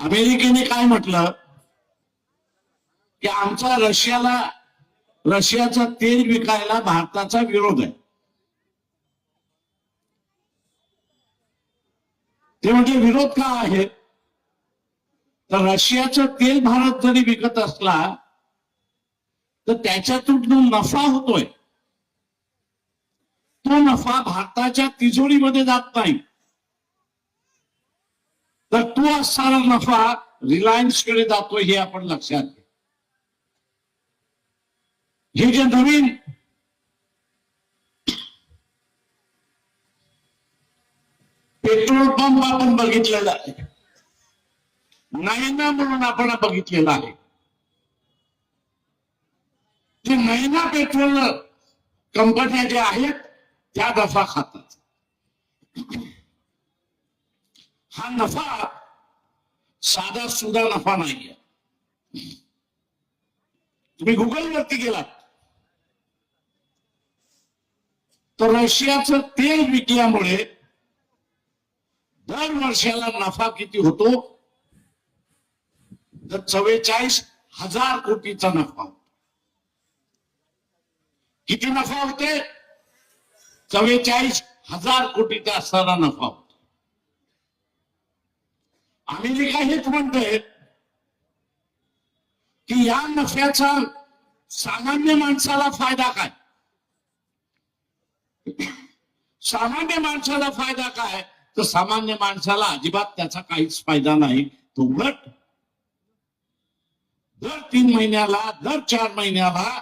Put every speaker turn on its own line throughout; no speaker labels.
अमेरिकेने काय म्हटलं की आमचा रशियाचं तेल विकायला भारताचा विरोध आहे. ते म्हणजे विरोध का आहे तर रशियाचं तेल भारत जरी विकत असला तर त्याच्यातून नफा होतोय तो नफा भारताच्या तिजोरीमध्ये जात नाही. तर तो असणारा नफा रिलायन्सकडे जातोय हे आपण लक्षात घ्या. हे जे नवीन पेट्रोल पंप आपण बघितलेला आहे, नैना म्हणून आपण बघितलेला आहे. जे नैना पेट्रोल कंपन्या ज्या आहेत त्या नफा खातात. हा नफा साधा सुद्धा नफा नाहीये. तुम्ही गुगलवरती गेलात तर रशियाचं तेल विकल्यामुळे दर वर्षाला नफा किती होतो तर 44,000 कोटीचा नफा होतो. किती नफा होते 44,000 कोटीचा असणारा नफा होतो. अमेरिका हेच म्हणते की या नफ्याचा सामान्य माणसाला फायदा काय. सामान्य माणसाला फायदा काय तर सामान्य माणसाला अजिबात त्याचा काहीच फायदा नाही. तो उलट दर 3 महिन्याला दर 4 महिन्याला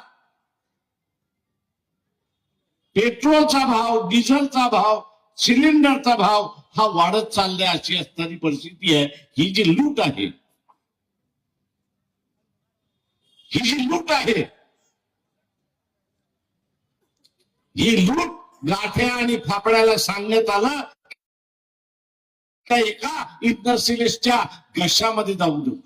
पेट्रोलचा भाव, डिझेलचा भाव, सिलेंडरचा भाव हा वाढत चाललाय. अशी असणारी परिस्थिती आहे. ही जी लूट आहे, ही जी लूट आहे, ही लूट गाठ्या आणि फापड्याला सांगण्यात आलं एका इंडस्ट्रियलिस्टच्या घशामध्ये जाऊ देऊ.